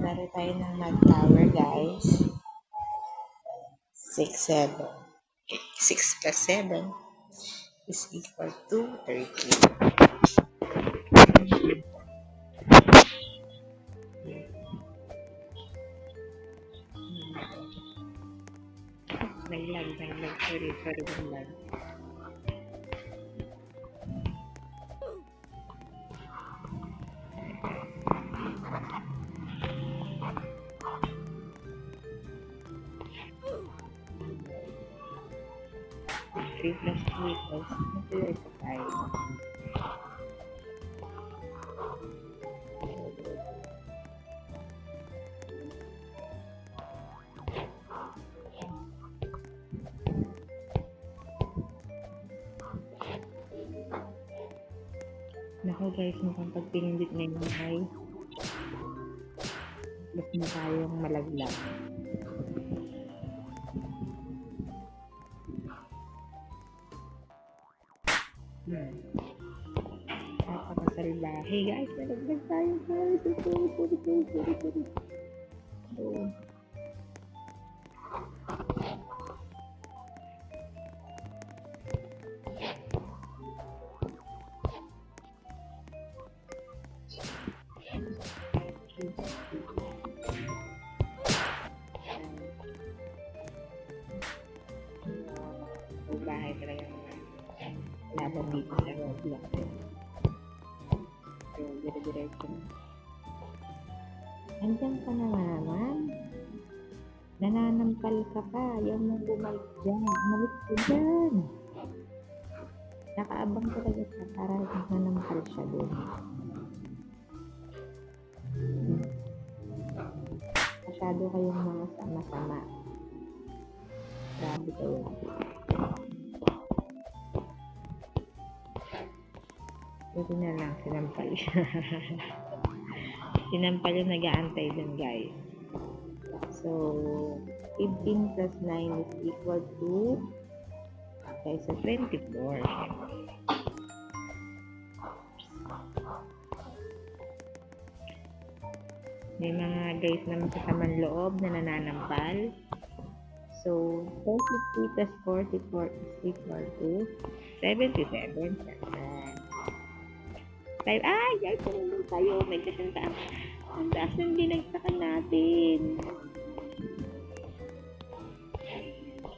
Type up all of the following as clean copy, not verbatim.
Laro tayo ng math tower, guys. 6, 7. Okay. 6 plus 7 is equal to 13. Naglag. Sorry, naglag. Three plus 2 equals 5. Naku guys, mukhang pag pinindit ngayon ay mas na tayong malaglag. Napakasalbahe guys, malaglag tayo guys. Sorry. Bahay talaga laban dito sa Roblox. So, dire-diretso na. Andiyan ka na naman. Nananampal ka pa. Ayaw mong bumalik dyan. Bumalik ka dyan. Nakaabang talaga siya para nananampal siya doon. Masyado kayong mga sama-sama. Grabe kayo. Buti na lang, sinampal siya. Sinampal yung nag-aantay dun, guys. So, 15 plus 9 is equal to guys, 24. May mga guys na masasamang loob na nananampal. So, 43 plus 44 is equal to 77. Ay, guys, naman tayo. May kasanta. Ang taas ng dinagsakan natin.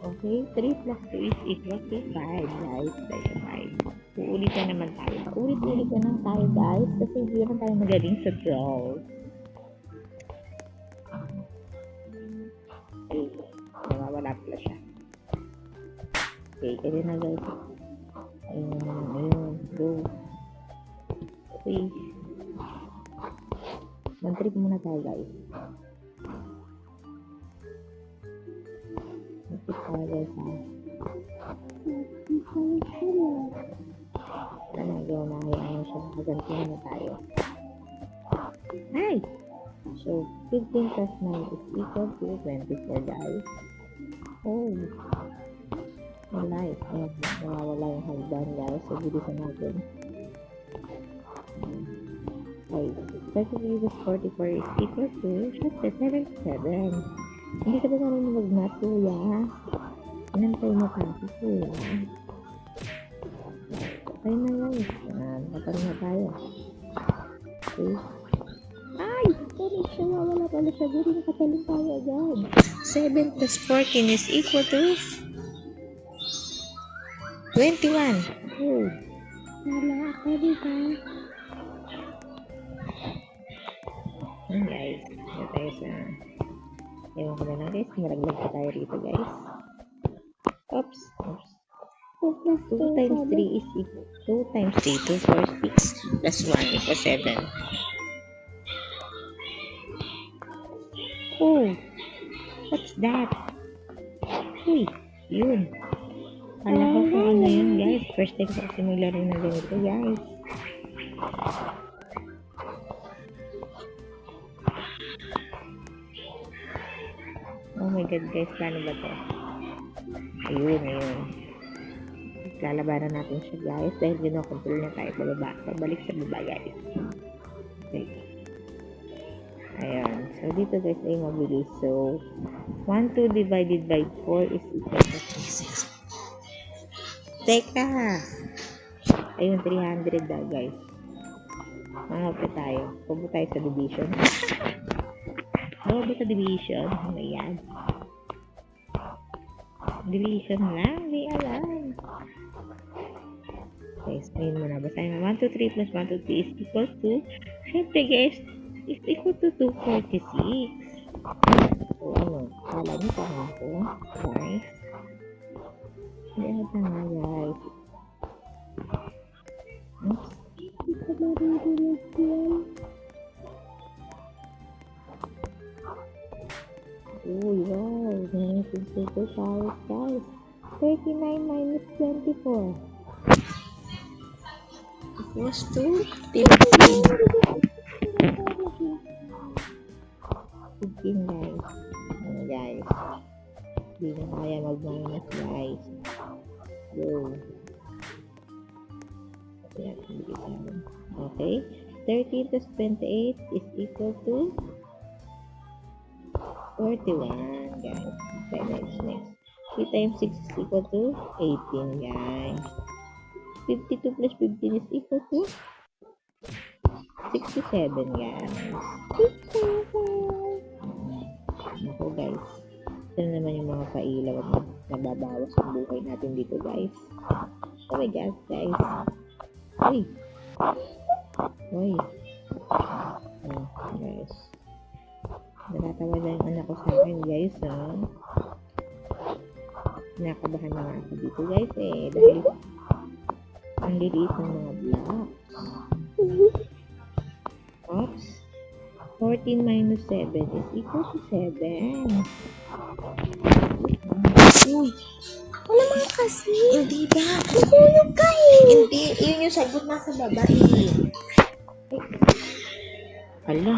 Okay, 3 plus 2 is equal to 5, guys. Tayo 5. Uulitan naman tayo. Ulit-ulit na lang tayo, guys. Kasi hindi naman tayo magaling sa draw. Okay, nawawala pala siya. Okay, kaya na, guys. Ayun. Go. Okay. Mag-trip muna tayo, guys. Mag-trip tayo, guys, ha. Nagawa na, hayaan siya. Maganti na tayo. Hi! So, 15 plus 9 is equal to 24, guys. Oh. Wala eh. Nawawala yung hagdan, guys. So, bilisan natin. 33 plus 44 is equal to 77. Hindi ka ba namin mag-math, kuya? Inantay mo pa ako, kuya. Okay na guys. Nakaroon na tayo. Okay. Ay! Sorry siya. Wala pala siya. Guri nakatalong tayo agad. 7 plus 14 is equal to 21. Oh. Wala ka dito. Guys, na tayo sa ewan ko na lang guys, maraglag pa tayo rito guys. Oops. 2 times 3 is equal 2 times 3, 2, 4, 6 plus 1 equals 7. Oh, what's that? Uy, yun. Alam ko kung ano yun guys. First time ko kasi maglaro na ganito guys. Oh my god guys, paano ba to? Ayun. Lalabanan natin siya guys dahil gino-control na tayo pabalik sa baba guys. Okay. Ayan. So, dito guys ay mabilis. So, 1, 2 divided by 4 is equal to 6. Teka! Ayun, 300 na guys. Mangapi tayo. Pubo tayo sa division. Ano ba sa division? Ano yan? Division lang. Di alam. Guys, ayun muna. Basahin mo. 1, 2, 3 plus 1, 2, 3 is equal to, syempre guys, is equal to 246. So, ano? Kala niyo pa ako, guys. Hindi ako tanga, guys. Oops. Uy, wow. Nice and simple powers, guys. 39 minus 24. Equals to 15. 15, guys. Ano, guys? Hindi na kaya mag-minus, guys. Go. Okay. 13 plus 28 is equal to 41, guys. Okay, next. 3 times 6 is equal to 18, guys. 52 plus 15 is equal to 67, guys. Ako, guys. Ito naman yung mga pailaw at nababawas ang buhay natin dito, guys. Oh my God, guys. Uy. Guys. Natatawa na yung anak ko sa akin, guys, Nakabahan na nga ako dito, guys, dahil ang liliit ng mga blocks. Oops. 14 minus 7 is equal to 7. Uy. Wala mga kasi. Hindi ba? Nahulog ka Hindi. Yun yung sagot nasa baba eh. Ala.